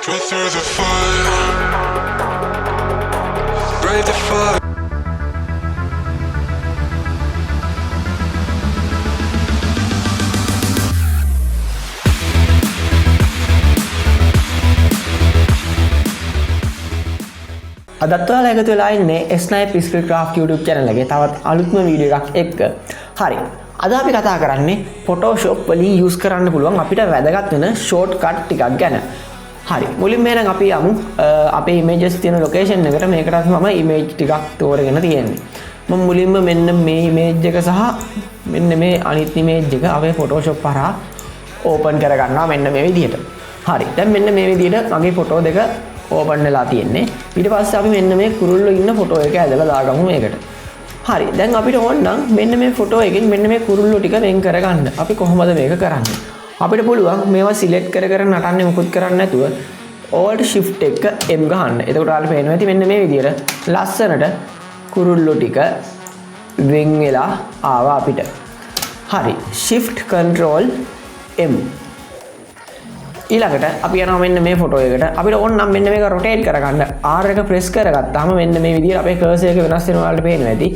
Breathe through the fire. Break the fire. අදත් ඔයාලා එකතු වෙලා ඉන්නේ Snipe Scriptcraft YouTube channel එකේ තවත් අලුත්ම වීඩියෝ එකක් එක්ක. හරි. අද අපි කතා කරන්නේ Photoshop වලින් use කරන්න පුළුවන් අපිට වැදගත් වෙන shortcut ටිකක් ගැන. හරි. මුලින්ම එහෙනම් අපි යමු අපේ images තියෙන location එකට. මේකටත් මම image ටිකක් තෝරගෙන තියෙන්නේ. මම මුලින්ම මෙන්න මේ image එක සහ මෙන්න මේ අනිත් image එක අපේ Photoshop හරහා open කරගන්නවා මෙන්න මේ විදිහට. හරි. දැන් මෙන්න මේ විදිහට මගේ photo දෙක ඕපන් වෙලා තියෙන්නේ. ඊට පස්සේ අපි මෙන්න මේ කුරුල්ලෝ ඉන්න ෆොටෝ එක ඇදලා දාගමු මේකට. හරි. දැන් අපිට ඕන නම් මෙන්න මේ ෆොටෝ එකෙන් මෙන්න මේ කුරුල්ලෝ ටික වෙන් කරගන්න. අපි කොහොමද මේක කරන්නේ? අපිට පුළුවන් මේවා සිලෙක්ට් කර කර නටන්නේ මොකුත් කරන්නේ නැතුව Alt Shift එක M ගහන්න. එතකොට ඔයාලට පේනවා ඇති මෙන්න මේ විදිහට ලස්සනට කුරුල්ලෝ ටික වෙන් වෙලා ආවා අපිට. හරි. Shift Control M ඊළඟට අපි යනවා මෙන්න මේ ෆොටෝ එකට. අපිට ඕන නම් මෙන්න මේක රොටේට් කරගන්න R එක ප්‍රෙස් කරගත්තාම මෙන්න මේ විදිහට අපේ කර්සර් එක වෙනස් වෙනවා වලට පේනවා ඇති.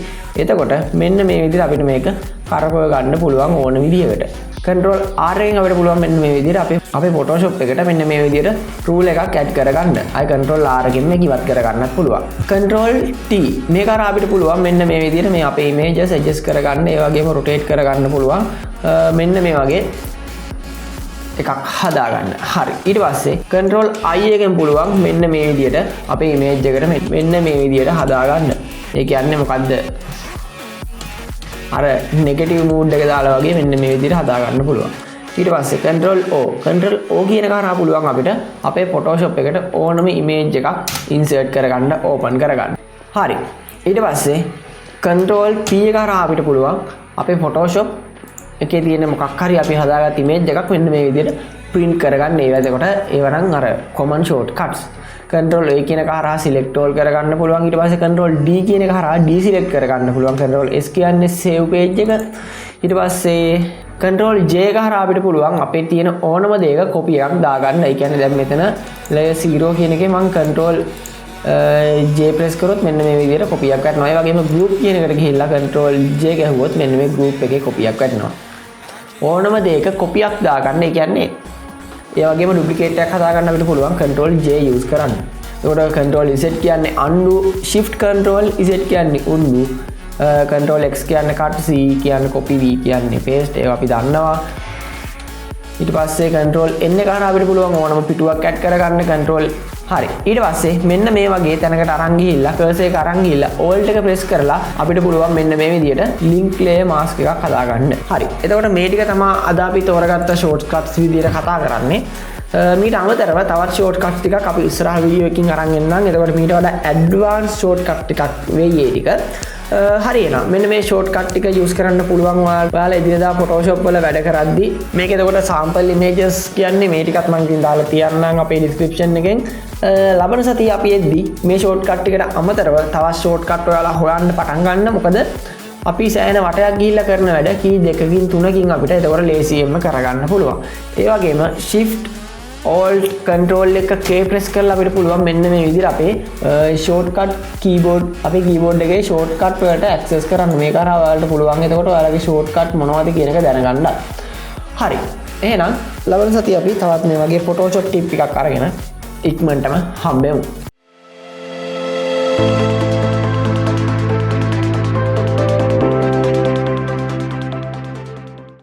එතකොට මෙන්න මේ විදිහට අපිට මේක කරකව ගන්න පුළුවන් ඕන විදිහකට. Control R එකෙන් අපිට පුළුවන් මෙන්න මේ විදිහට අපේ Photoshop එකට මෙන්න මේ විදිහට රූල් එකක් ඇඩ් කරගන්න. ආයි Control R එකෙන් මේක ඉවත් කරගන්නත් පුළුවන්. Control T මේක අර අපිට පුළුවන් මෙන්න මේ විදිහට මේ අපේ images adjust කරගන්න, ඒ වගේම rotate කරගන්න පුළුවන්. මෙන්න මේ වගේ එකක් හදාගන්න. හරි. ඊට පස්සේ Control I එකෙන් පුළුවන් මෙන්න මේ විදිහට අපේ image එකට මෙන්න මේ විදිහට හදාගන්න. ඒ කියන්නේ මොකද්ද? අර negative mood එක දාලා වගේ මෙන්න මේ විදිහට හදාගන්න පුළුවන්. ඊට පස්සේ Control O කියන එක හරහා පුළුවන් අපිට අපේ Photoshop එකට ඕනම image එකක් insert කරගන්න, open කරගන්න. හරි. ඊට පස්සේ Control P එක හරහා අපිට පුළුවන් අපේ Photoshop එකේ තියෙන මොකක් හරි අපි හදාගත්ත image එකක් මෙන්න මේ විදිහට print කරගන්න. ඒකට ඒව නම් අර common shortcuts. Control A කියන එක හරහා select all කරගන්න පුළුවන්. ඊට පස්සේ Control D කියන එක හරහා deselect කරගන්න පුළුවන්. Control S කියන්නේ save page එක. ඊට පස්සේ Control J එක හරහා අපිට පුළුවන් අපේ තියෙන ඕනම දෙයක copy එකක් දාගන්න. ඒ කියන්නේ දැන් මෙතන layer 0 කියන එකේ මම Control J press කරොත් මෙන්න මේ විදිහට copy එකක් ගන්නවා. ඒ වගේම group කියන එකට ගිහිල්ලා Control J ගැහුවොත් මෙන්න මේ group එකේ copy එකක් ගන්නවා. ඕනම දෙයක කොපියක් දාගන්න. ඒ කියන්නේ ඒ වගේම ඩුප්ලිකේට් එකක් හදාගන්න අපිට පුළුවන් Control J use කරන්න. ඒකට Control Z කියන්නේ undo, Shift Control Z කියන්නේ undo, Control X කියන්නේ cut, C කියන්නේ copy, V කියන්නේ paste. ඒක අපි දන්නවා. ඊට පස්සේ Control N එක හරහා අපිට පුළුවන් ඕනම පිටුවක් ඇඩ් කරගන්න. Control හරි. ඊට පස්සේ මෙන්න මේ වගේ තැනකට අරන් ගිහිල්ලා cursor එක අරන් ගිහිල්ලා Alt එක press කරලා අපිට පුළුවන් මෙන්න මේ විදිහට link layer mask එකක් හදාගන්න. හරි. එතකොට මේ ටික තමයි අද අපි තෝරගත්ත shortcuts විදිහට කතා කරන්නේ. මීට අමතරව තවත් shortcuts ටිකක් අපි ඉස්සරහ වීඩියෝ එකකින් අරන් එන්නම්. එතකොට මීට වඩා advanced shortcut ටිකක් වෙයි ඒ ටික. හරි එහෙනම් මෙන්න මේ shortcut ටික use කරන්න පුළුවන් ඔයාලා එදිනදා Photoshop වල වැඩ කරද්දී. මේක එතකොට sample images කියන්නේ මේ ටිකත් මම ඉතින් දාලා තියන්නම් අපේ description එකෙන්. ලබන සතිය අපි එද්දී මේ shortcut එකට අමතරව තවත් shortcut ඔයාලා හොයන්න පටන් ගන්න. මොකද අපි සෑහෙන වටයක් ගිහිල්ලා කරන වැඩ කී දෙකකින් තුනකින් අපිට එතකොට ලේසියෙන්ම කරගන්න පුළුවන්. ඒ වගේම Shift Alt Control එක K press කරලා අපිට පුළුවන් මෙන්න මේ විදිහට අපේ shortcut keyboard අපේ keyboard එකේ shortcut වලට access කරන්න. මේක හරහා ඔයාලට පුළුවන් එතකොට ඔයාලගේ shortcut මොනවද කියන එක දැනගන්න. හරි. එහෙනම් ලබන සතිය අපි තවත් මේ වගේ Photoshop tip එකක් අරගෙන ඉක්මනටම හම්බෙමු.